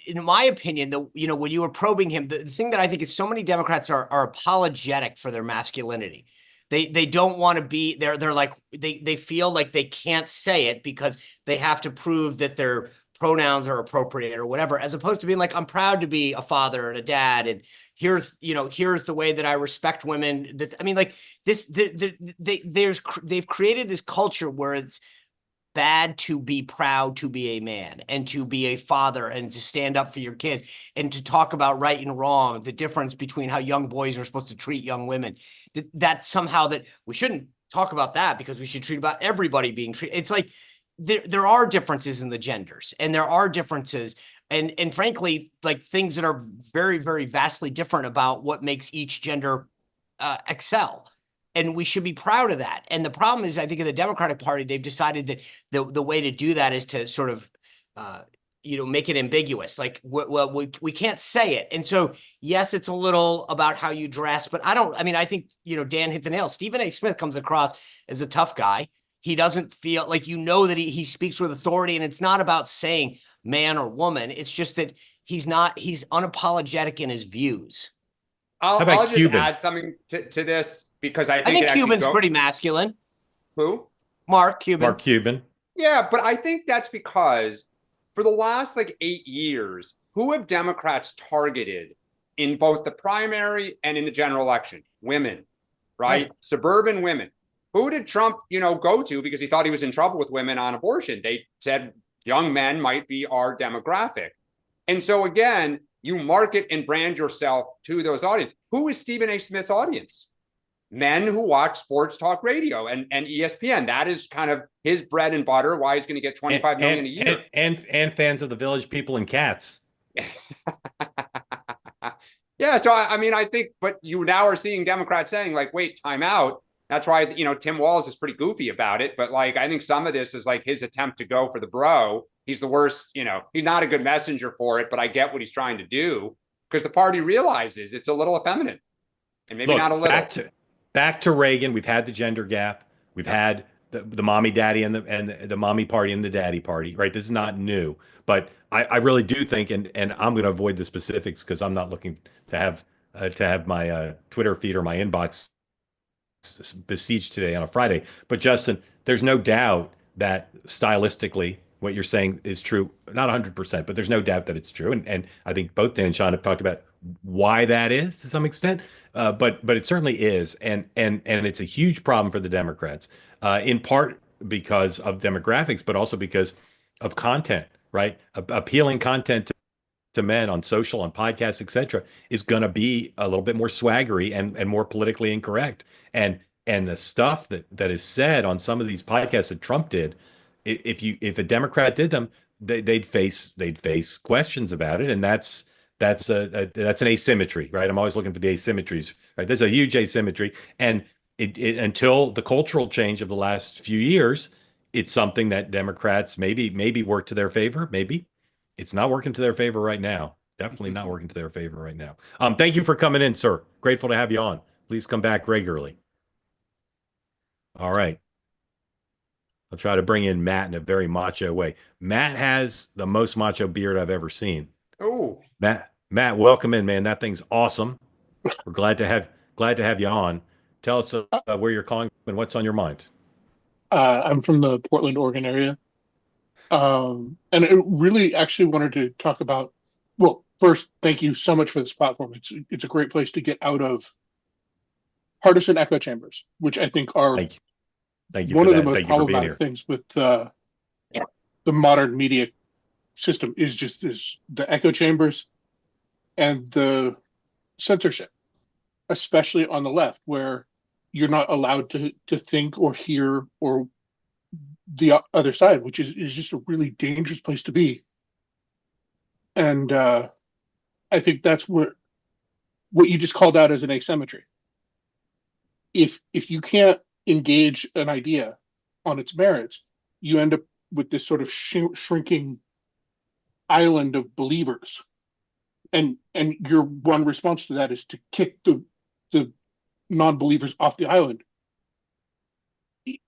in my opinion, when you were probing him, the thing that I think is so many Democrats are apologetic for their masculinity. They don't want to be they're like they feel like they can't say it because they have to prove that they're pronouns are appropriate or whatever, as opposed to being like, I'm proud to be a father and a dad, and here's the way that I respect women. That, I mean, like this, they've created this culture where it's bad to be proud to be a man and to be a father and to stand up for your kids and to talk about right and wrong, the difference between how young boys are supposed to treat young women. That somehow that we shouldn't talk about that because we should treat about everybody being treated. It's like there are differences in the genders, and there are differences and frankly, like things that are very, very vastly different about what makes each gender excel. And we should be proud of that. And the problem is, I think in the Democratic Party, they've decided that the way to do that is to sort of, make it ambiguous. Like, well, we can't say it. And so, yes, it's a little about how you dress, but I think, Dan hit the nail. Stephen A. Smith comes across as a tough guy. He doesn't feel like, that he speaks with authority, and it's not about saying man or woman. It's just that he's unapologetic in his views. I'll just add something to this, because I think Cuban's pretty masculine. Who? Mark Cuban. Mark Cuban. Yeah, but I think that's because for the last 8 years, who have Democrats targeted in both the primary and in the general election? Women, right? Suburban women. Who did Trump, go to because he thought he was in trouble with women on abortion? They said young men might be our demographic. And so again, you market and brand yourself to those audience. Who is Stephen A. Smith's audience? Men who watch sports talk radio and ESPN. That is kind of his bread and butter, why he's going to get 25 million a year. And fans of the Village People and Cats. Yeah, so I think, but you now are seeing Democrats saying wait, time out. That's why, Tim Walz is pretty goofy about it. But I think some of this is his attempt to go for the bro. He's the worst, he's not a good messenger for it, but I get what he's trying to do because the party realizes it's a little effeminate and maybe not a little. Back to Reagan. We've had the gender gap. We've had the mommy daddy and the mommy party and the daddy party, right? This is not new, but I really do think, and I'm going to avoid the specifics because I'm not looking to have my Twitter feed or my inbox besieged today on a Friday. But Justin, there's no doubt that stylistically what you're saying is true, not 100%, but there's no doubt that it's true. And I think both Dan and Sean have talked about why that is to some extent. But it certainly is. And it's a huge problem for the Democrats, in part because of demographics, but also because of content, right? Appealing content to men on social, on podcasts, etc., is going to be a little bit more swaggery and more politically incorrect. And the stuff that is said on some of these podcasts that Trump did, if a Democrat did them, they'd face questions about it, and that's an asymmetry, right? I'm always looking for the asymmetries, right? There's a huge asymmetry, and until the cultural change of the last few years, it's something that Democrats maybe work to their favor. Maybe it's not working to their favor right now. Definitely not working to their favor right now. Thank you for coming in, sir. Grateful to have you on. Please come back regularly. All right. I'll try to bring in Matt in a very macho way. Matt has the most macho beard I've ever seen. Oh, Matt, welcome in, man. That thing's awesome. We're glad to have you on. Tell us where you're calling and what's on your mind. I'm from the Portland, Oregon area. And I really actually wanted to talk about, well, first, thank you so much for this platform. It's a great place to get out of partisan echo chambers, which I think are Thank you one of the most problematic things with the modern media system is the echo chambers and the censorship, especially on the left, where you're not allowed to think or hear or the other side, which is just a really dangerous place to be. And I think that's what you just called out as an asymmetry. If you can't engage an idea on its merits, you end up with this sort of shrinking island of believers, and your one response to that is to kick the non-believers off the island.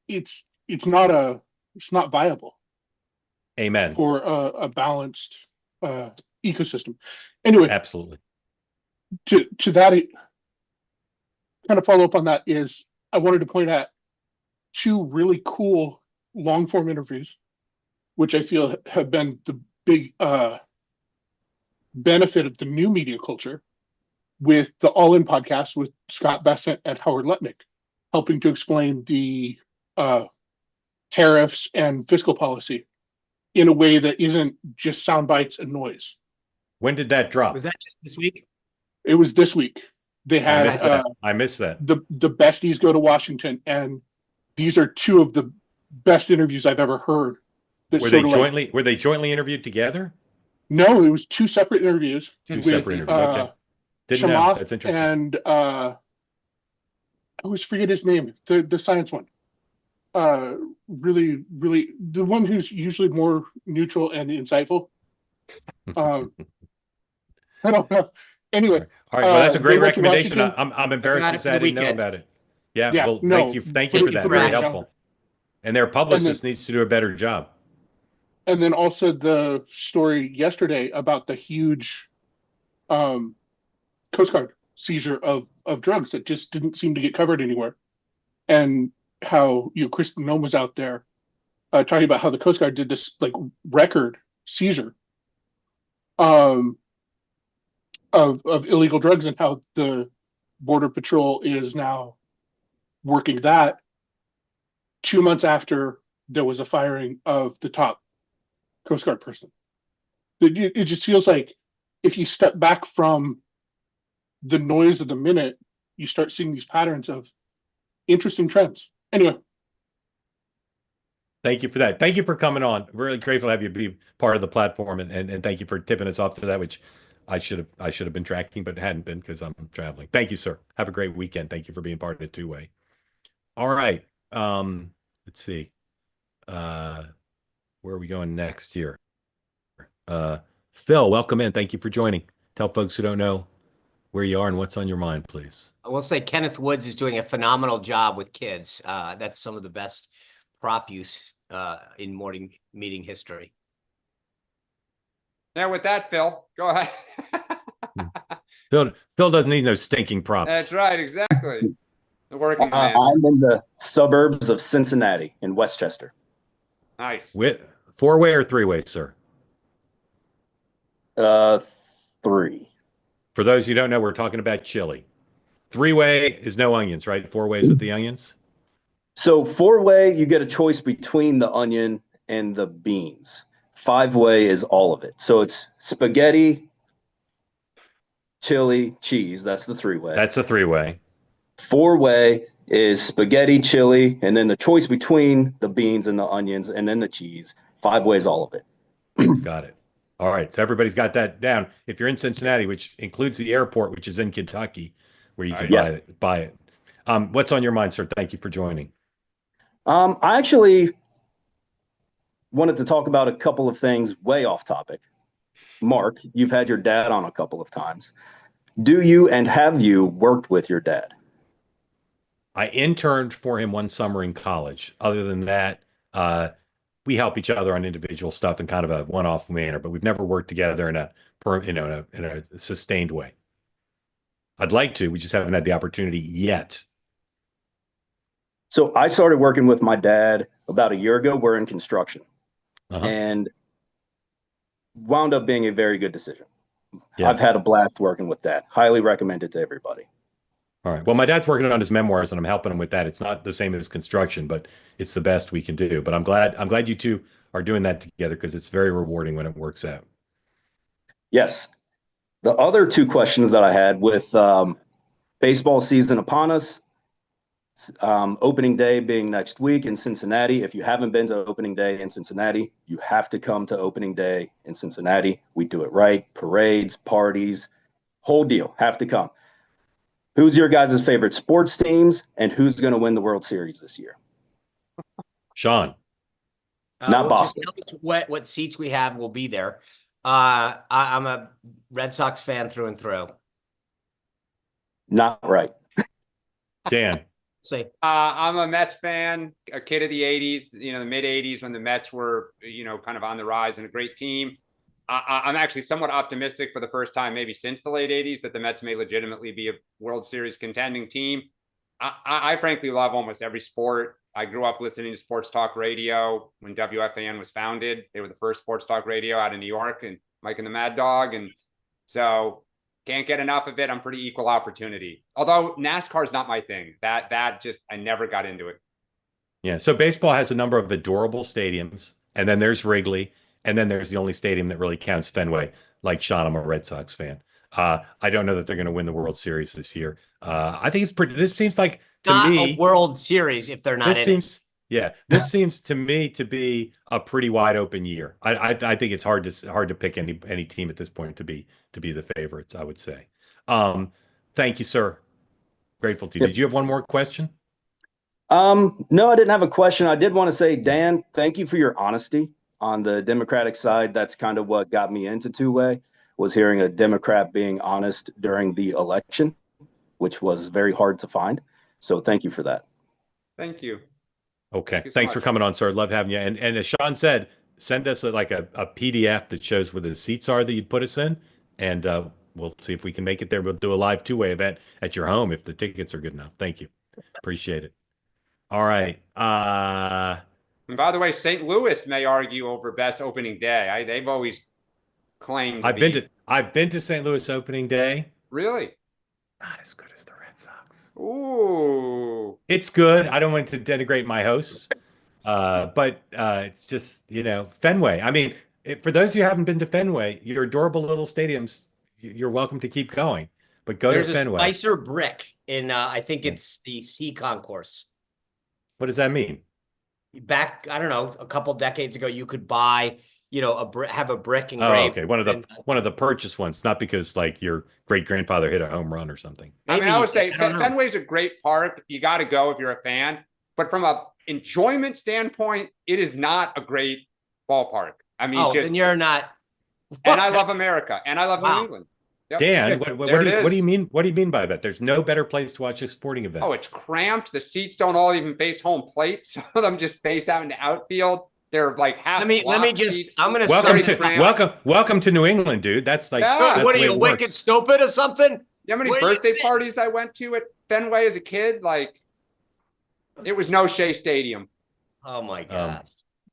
It's not viable. Amen. For a balanced ecosystem. Anyway, absolutely. To that, kind of follow up on that is I wanted to point out two really cool long form interviews, which I feel have been big benefit of the new media culture with the All In podcast with Scott Bessent and Howard Lutnick, helping to explain the tariffs and fiscal policy in a way that isn't just sound bites and noise. When did that drop? Was that just this week? It was this week. They had I missed that. The besties go to Washington, and these are two of the best interviews I've ever heard. Were they jointly interviewed together? No, it was two separate interviews. Separate interviews. Okay. Didn't know. That's interesting. And I always forget his name. The science one. Really, the one who's usually more neutral and insightful. I don't know. Anyway, all right. Well, that's a great recommendation. I'm embarrassed to say I didn't know about it. Yeah. Well, thank you for that. Very helpful. And their publicist needs to do a better job. And then also the story yesterday about the huge Coast Guard seizure of drugs that just didn't seem to get covered anywhere, and how Kristen Noem was out there talking about how the Coast Guard did this like record seizure of illegal drugs, and how the Border Patrol is now working that 2 months after there was a firing of the top Coast Guard person. It just feels like if you step back from the noise of the minute, you start seeing these patterns of interesting trends. Anyway. Thank you for that. Thank you for coming on. Really grateful to have you be part of the platform, and thank you for tipping us off to that, which I should have been tracking, but hadn't been because I'm traveling. Thank you, sir. Have a great weekend. Thank you for being part of it two-way. All right. Let's see. Where are we going next here? Phil, welcome in. Thank you for joining. Tell folks who don't know where you are and what's on your mind, please. I will say Kenneth Woods is doing a phenomenal job with kids. That's some of the best prop use in morning meeting history. Now with that, Phil, go ahead. Phil doesn't need no stinking props. That's right, exactly. The working man. I'm in the suburbs of Cincinnati in Westchester. Nice. With four-way or three-way, sir? Three. For those who don't know, we're talking about chili. Three-way is no onions, right? Four ways with the onions? So four-way, you get a choice between the onion and the beans. Five-way is all of it. So it's spaghetti, chili, cheese. That's the three-way. That's the three-way. Four-way is spaghetti, chili, and then the choice between the beans and the onions and then the cheese. Five-way is all of it. Got it. All right. So everybody's got that down. If you're in Cincinnati, which includes the airport, which is in Kentucky, where you can buy it. What's on your mind, sir? Thank you for joining. I actually wanted to talk about a couple of things way off topic. Mark, you've had your dad on a couple of times. Do you and have you worked with your dad? I interned for him one summer in college. Other than that, we help each other on individual stuff in kind of a one-off manner, but we've never worked together in a sustained way. I'd like to. We just haven't had the opportunity yet. So I started working with my dad about a year ago. We're in construction, and wound up being a very good decision. Yeah. I've had a blast working with that. Highly recommend it to everybody. All right. Well, my dad's working on his memoirs, and I'm helping him with that. It's not the same as construction, but it's the best we can do. But I'm glad you two are doing that together, because it's very rewarding when it works out. Yes. The other two questions that I had with baseball season upon us, opening day being next week in Cincinnati. If you haven't been to opening day in Cincinnati, you have to come to opening day in Cincinnati. We do it right. Parades, parties, whole deal. Have to come. Who's your guys' favorite sports teams, and who's going to win the World Series this year? Sean. Not Boston. What seats we have will be there. I'm a Red Sox fan through and through. Not right. Dan. I'm a Mets fan, a kid of the 80s, the mid 80s, when the Mets were, kind of on the rise and a great team. I'm actually somewhat optimistic for the first time, maybe since the late 80s, that the Mets may legitimately be a World Series contending team. I frankly love almost every sport. I grew up listening to sports talk radio when WFAN was founded. They were the first sports talk radio out of New York, and Mike and the Mad Dog. And so can't get enough of it. I'm pretty equal opportunity. Although NASCAR is not my thing. That just, I never got into it. Yeah. So baseball has a number of adorable stadiums, and then there's Wrigley, and then there's the only stadium that really counts, Fenway. Like Sean, I'm a Red Sox fan. I don't know that they're going to win the World Series this year. I think it's pretty. This seems like to not me a World Series if they're not this in seems. Yeah, this seems to me to be a pretty wide open year. I think it's hard to pick any team at this point to be the favorites, I would say. Thank you, sir. Grateful to you. Did you have one more question? No, I didn't have a question. I did want to say, Dan, thank you for your honesty on the Democratic side. That's kind of what got me into two-way, was hearing a Democrat being honest during the election, which was very hard to find. So thank you for that. Thank you. Okay. Thanks for coming on, sir. Love having you. And as Sean said, send us a PDF that shows where the seats are that you'd put us in, and we'll see if we can make it there. We'll do a live two-way event at your home if the tickets are good enough. Thank you. Appreciate it. All right. And by the way, St. Louis may argue over best opening day. They've always claimed. I've been to St. Louis opening day. Really? Not as good as the Red Sox. Ooh. It's good. I don't want to denigrate my hosts, but it's just, Fenway. I mean, for those who haven't been to Fenway, your adorable little stadiums, you're welcome to keep going. But There's to Fenway. There's a Spicer brick in, I think it's the C concourse. What does that mean? Back, I don't know, a couple decades ago, you could buy, have a brick engraved. Oh, okay. One of the purchase ones, not because like your great grandfather hit a home run or something. Maybe, I would say Fenway's a great park. You got to go if you're a fan. But from a enjoyment standpoint, it is not a great ballpark. I mean, then you're not. And I love America, and I love New England. Yep. Dan, what do you mean? What do you mean by that? There's no better place to watch a sporting event. Oh, it's cramped. The seats don't all even face home plate. Some of them just face out in the outfield. They're like half. Let me just. Seats. I'm going to welcome to New England, dude. That's like. Yeah. What are you, wicked stupid or something? You know how many birthday parties I went to at Fenway as a kid? Like, it was no Shea Stadium. Oh my God.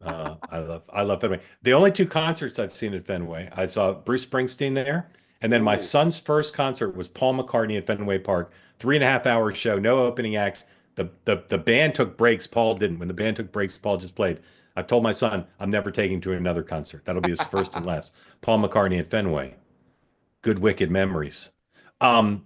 I love Fenway. The only two concerts I've seen at Fenway, I saw Bruce Springsteen there. And then my son's first concert was Paul McCartney at Fenway Park, 3.5-hour show, no opening act. The band took breaks. Paul didn't. When the band took breaks, Paul just played. I've told my son I'm never taking to another concert. That'll be his first and last. Paul McCartney at Fenway. Good wicked memories. All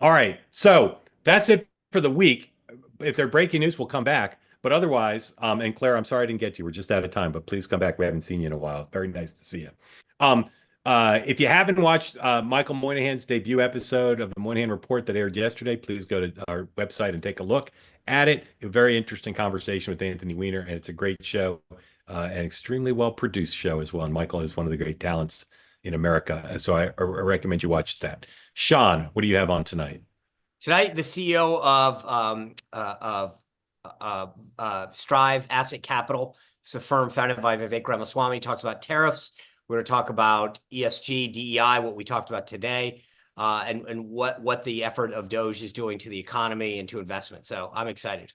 right. So that's it for the week. If they're breaking news, we'll come back. But otherwise, and Claire, I'm sorry I didn't get to you. We're just out of time, but please come back. We haven't seen you in a while. Very nice to see you. If you haven't watched Michael Moynihan's debut episode of the Moynihan Report that aired yesterday, please go to our website and take a look at it. A very interesting conversation with Anthony Weiner, and it's a great show, an extremely well-produced show as well. And Michael is one of the great talents in America, so I recommend you watch that. Sean, what do you have on tonight? Tonight, the CEO of Strive Asset Capital, it's a firm founded by Vivek Ramaswamy, talks about tariffs. We're going to talk about ESG, DEI, what we talked about today, and what the effort of Doge is doing to the economy and to investment. So I'm excited.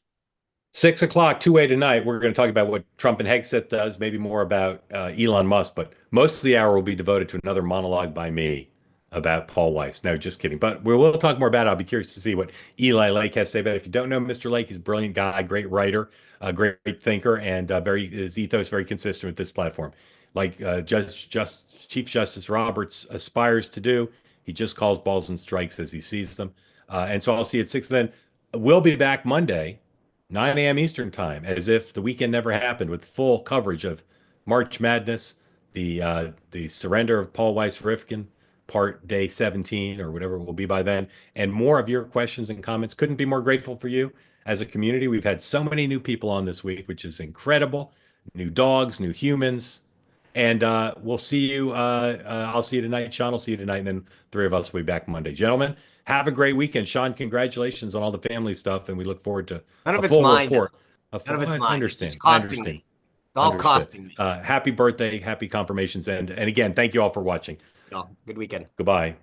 6 o'clock, two-way tonight. We're going to talk about what Trump and Hegseth does, maybe more about Elon Musk, but most of the hour will be devoted to another monologue by me about Paul Weiss. No, just kidding. But we will talk more about it. I'll be curious to see what Eli Lake has to say about it. If you don't know Mr. Lake, he's a brilliant guy, great writer, a great thinker, and his ethos very consistent with this platform. Like Chief Justice Roberts aspires to do. He just calls balls and strikes as he sees them. And so I'll see you at 6. Then we'll be back Monday, 9 a.m. Eastern time, as if the weekend never happened, with full coverage of March Madness, the surrender of Paul Weiss-Rifkin, part day 17 or whatever it will be by then, and more of your questions and comments. Couldn't be more grateful for you as a community. We've had so many new people on this week, which is incredible. New dogs, new humans. And we'll see you. I'll see you tonight. Sean will see you tonight. And then 3 of us will be back Monday. Gentlemen, have a great weekend. Sean, congratulations on all the family stuff. And we look forward to none of it's mine. Report. None of it's mine. Understand. It's costing me. It's all costing me. Happy birthday. Happy confirmations. And again, thank you all for watching. Oh, good weekend. Goodbye.